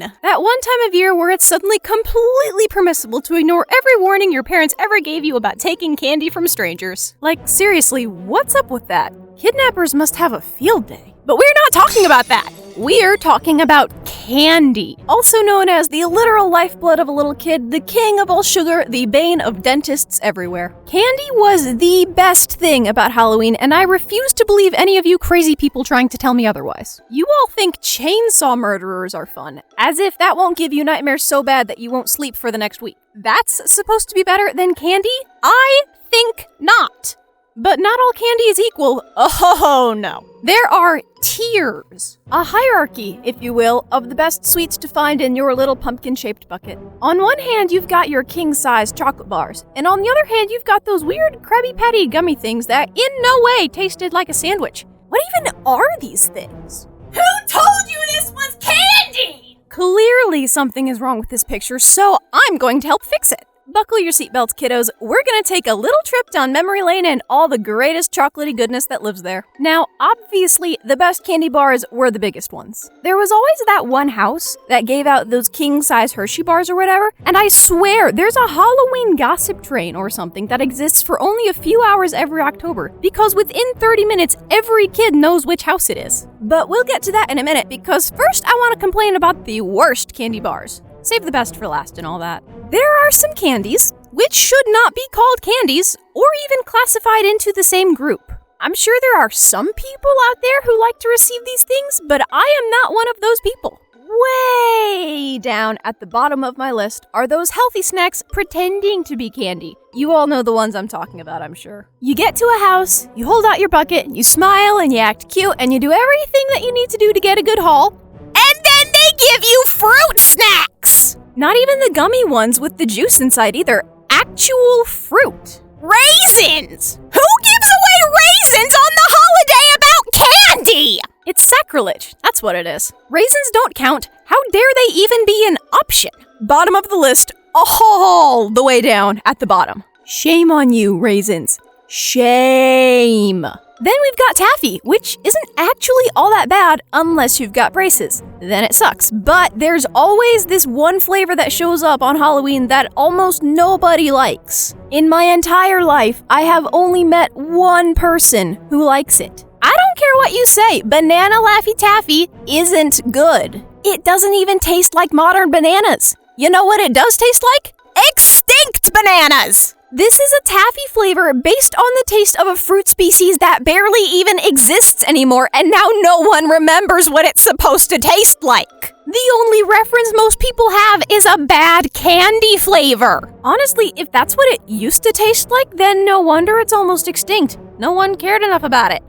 Halloween! That one time of year where it's suddenly completely permissible to ignore every warning your parents ever gave you about taking candy from strangers. Like, seriously, what's up with that? Kidnappers must have a field day. But we're not talking about that! We're talking about candy, also known as the literal lifeblood of a little kid, the king of all sugar, the bane of dentists everywhere. Candy was the best thing about Halloween, and I refuse to believe any of you crazy people trying to tell me otherwise. You all think chainsaw murderers are fun, as if that won't give you nightmares so bad that you won't sleep for the next week. That's supposed to be better than candy? I think not. But not all candy is equal. Oh no. There are tiers. A hierarchy, if you will, of the best sweets to find in your little pumpkin-shaped bucket. On one hand, you've got your king-size chocolate bars, and on the other hand, you've got those weird Krabby Patty gummy things that in no way tasted like a sandwich. What even are these things? Who told you this was candy? Clearly something is wrong with this picture, so I'm going to help fix it. Buckle your seatbelts, kiddos. We're gonna take a little trip down memory lane and all the greatest chocolatey goodness that lives there. Now, obviously, the best candy bars were the biggest ones. There was always that one house that gave out those king-size Hershey bars or whatever, and I swear there's a Halloween gossip train or something that exists for only a few hours every October, because within 30 minutes, every kid knows which house it is. But we'll get to that in a minute, because first I want to complain about the worst candy bars. Save the best for last and all that. There are some candies, which should not be called candies, or even classified into the same group. I'm sure there are some people out there who like to receive these things, but I am not one of those people. Way down at the bottom of my list are those healthy snacks pretending to be candy. You all know the ones I'm talking about, I'm sure. You get to a house, you hold out your bucket, you smile and you act cute, and you do everything that you need to do to get a good haul, And then they give you fruit snacks! Not even the gummy ones with the juice inside either. Actual fruit. Raisins! Who gives away raisins on the holiday about candy? It's sacrilege. That's what it is. Raisins don't count. How dare they even be an option? Bottom of the list, all the way down at the bottom. Shame on you, raisins. Shame. Then we've got taffy, which isn't actually all that bad unless you've got braces. Then it sucks. But there's always this one flavor that shows up on Halloween that almost nobody likes. In my entire life, I have only met one person who likes it. I don't care what you say, Banana Laffy Taffy isn't good. It doesn't even taste like modern bananas. You know what it does taste like? Extinct bananas! This is a taffy flavor based on the taste of a fruit species that barely even exists anymore, and now no one remembers what it's supposed to taste like. The only reference most people have is a bad candy flavor. Honestly, if that's what it used to taste like, then no wonder it's almost extinct. No one cared enough about it.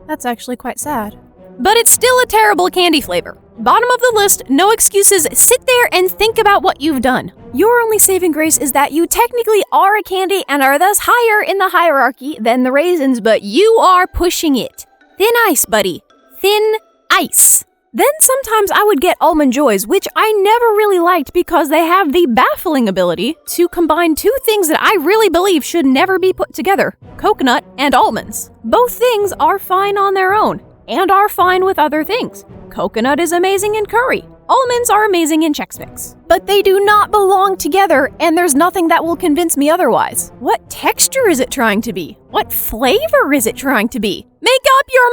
That's actually quite sad. But it's still a terrible candy flavor. Bottom of the list, no excuses, sit there and think about what you've done. Your only saving grace is that you technically are a candy and are thus higher in the hierarchy than the raisins, but you are pushing it. Thin ice, buddy. Thin ice. Then sometimes I would get Almond Joys, which I never really liked because they have the baffling ability to combine two things that I really believe should never be put together: coconut and almonds. Both things are fine on their own, and are fine with other things. Coconut is amazing in curry. Almonds are amazing in Chex Mix. But they do not belong together, and there's nothing that will convince me otherwise. What texture is it trying to be? What flavor is it trying to be? Make up your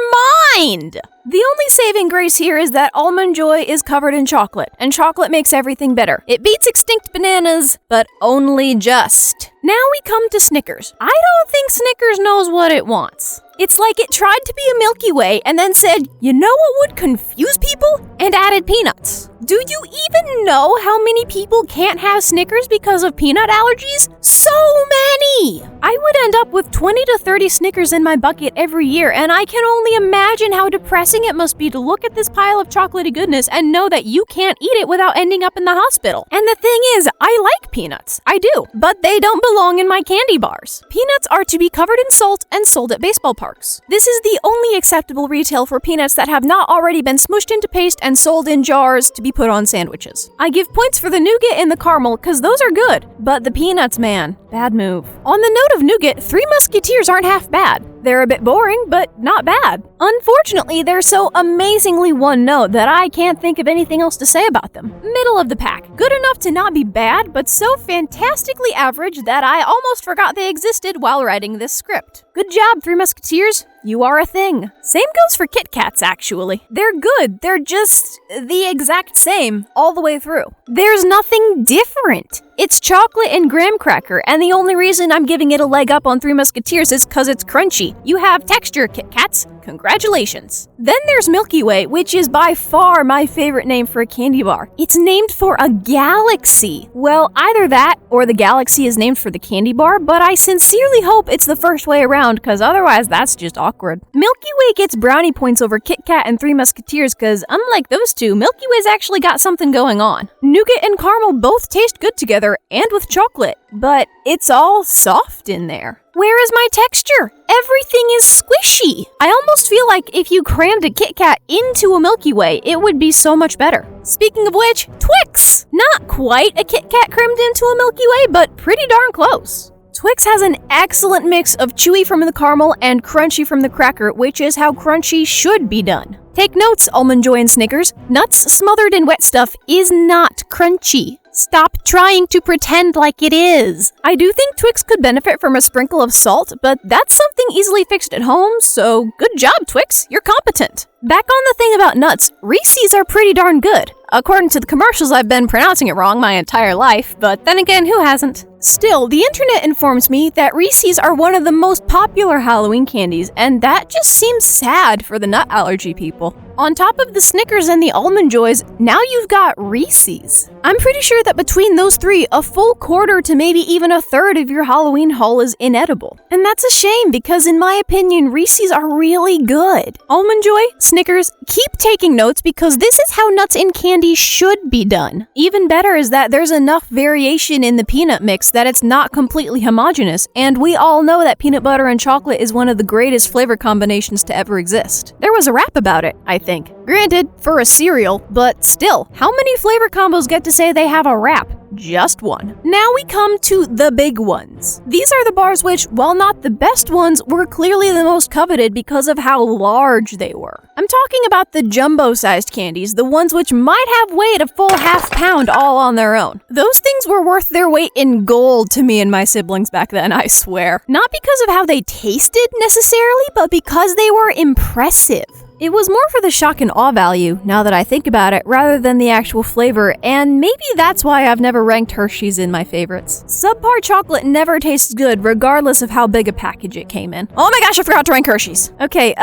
mind! The only saving grace here is that Almond Joy is covered in chocolate, and chocolate makes everything better. It beats extinct bananas, but only just. Now we come to Snickers. I don't think Snickers knows what it wants. It's like it tried to be a Milky Way and then said, you know what would confuse people? And added peanuts. Do you even know how many people can't have Snickers because of peanut allergies? So many! I would end up with 20 to 30 Snickers in my bucket every year, and I can only imagine how depressing it must be to look at this pile of chocolatey goodness and know that you can't eat it without ending up in the hospital. And the thing is, I like peanuts. I do. But they don't belong in my candy bars. Peanuts are to be covered in salt and sold at baseball parks. This is the only acceptable retail for peanuts that have not already been smushed into paste and sold in jars to be put on sandwiches. I give points for the nougat and the caramel because those are good, but the peanuts, man, bad move. On the note of nougat, Three Musketeers aren't half bad. They're a bit boring, but not bad. Unfortunately, they're so amazingly one note that I can't think of anything else to say about them. Middle of the pack. Good enough to not be bad, but so fantastically average that I almost forgot they existed while writing this script. Good job, Three Musketeers. You are a thing. Same goes for Kit Kats, actually. They're good. They're just the exact same all the way through. There's nothing different. It's chocolate and graham cracker, and the only reason I'm giving it a leg up on Three Musketeers is because it's crunchy. You have texture, Kit Kats. Congratulations. Then there's Milky Way, which is by far my favorite name for a candy bar. It's named for a galaxy. Well, either that or the galaxy is named for the candy bar, but I sincerely hope it's the first way around, because otherwise that's just awkward. Milky Way gets brownie points over Kit Kat and Three Musketeers because, unlike those two, Milky Way's actually got something going on. Nougat and caramel both taste good together and with chocolate, but it's all soft in there. Where is my texture? Everything is squishy. I almost feel like if you crammed a Kit Kat into a Milky Way, it would be so much better. Speaking of which, Twix! Not quite a Kit Kat crammed into a Milky Way, but pretty darn close. Twix has an excellent mix of chewy from the caramel and crunchy from the cracker, which is how crunchy should be done. Take notes, Almond Joy and Snickers. Nuts smothered in wet stuff is not crunchy. Stop trying to pretend like it is. I do think Twix could benefit from a sprinkle of salt, but that's something easily fixed at home, so good job, Twix. You're competent. Back on the thing about nuts, Reese's are pretty darn good. According to the commercials, I've been pronouncing it wrong my entire life, but then again, who hasn't? Still, the internet informs me that Reese's are one of the most popular Halloween candies, and that just seems sad for the nut allergy people. On top of the Snickers and the Almond Joys, now you've got Reese's. I'm pretty sure that between those three, a full quarter to maybe even a third of your Halloween haul is inedible. And that's a shame because in my opinion, Reese's are really good. Almond Joy, Snickers, keep taking notes because this is how nuts in candy should be done. Even better is that there's enough variation in the peanut mix that it's not completely homogeneous, and we all know that peanut butter and chocolate is one of the greatest flavor combinations to ever exist. There was a rap about it, I think. Granted, for a cereal, but still, how many flavor combos get to say they have a rap? Just one. Now we come to the big ones. These are the bars which, while not the best ones, were clearly the most coveted because of how large they were. I'm talking about the jumbo-sized candies, the ones which might have weighed a full half-pound all on their own. Those things were worth their weight in gold to me and my siblings back then, I swear. Not because of how they tasted necessarily, but because they were impressive. It was more for the shock and awe value, now that I think about it, rather than the actual flavor, and maybe that's why I've never ranked Hershey's in my favorites. Subpar chocolate never tastes good, regardless of how big a package it came in. Oh my gosh, I forgot to rank Hershey's! Okay,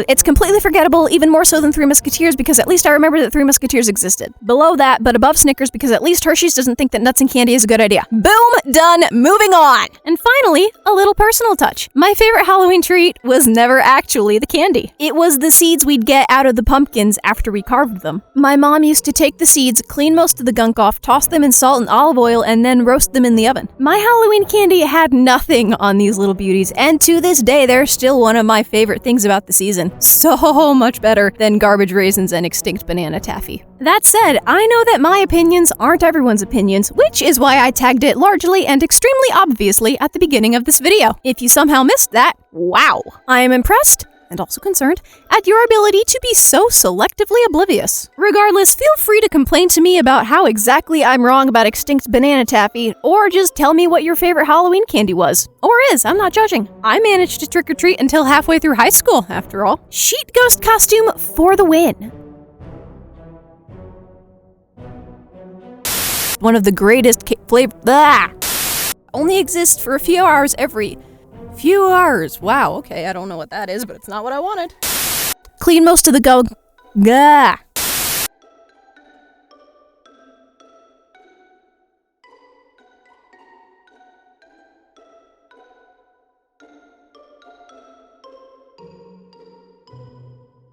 it's completely forgettable, even more so than Three Musketeers, because at least I remember that Three Musketeers existed. Below that, but above Snickers, because at least Hershey's doesn't think that nuts and candy is a good idea. Boom! Done! Moving on! And finally, a little personal touch. My favorite Halloween treat was never actually the candy. It was the seeds we'd get out of the pumpkins after we carved them. My mom used to take the seeds, clean most of the gunk off, toss them in salt and olive oil, and then roast them in the oven. My Halloween candy had nothing on these little beauties, and to this day, they're still one of my favorite things about the season. So much better than garbage raisins and extinct banana taffy. That said, I know that my opinions aren't everyone's opinions, which is why I tagged it largely and extremely obviously at the beginning of this video. If you somehow missed that, wow! I am impressed and also concerned at your ability to be so selectively oblivious. Regardless, feel free to complain to me about how exactly I'm wrong about extinct banana taffy, or just tell me what your favorite Halloween candy was. Or is, I'm not judging. I managed to trick-or-treat until halfway through high school, after all. Sheet ghost costume for the win. One of the greatest flavor... Only exists for a few hours every... few hours. Wow, okay, I don't know what that is, but it's not what I wanted. Clean most of the gah.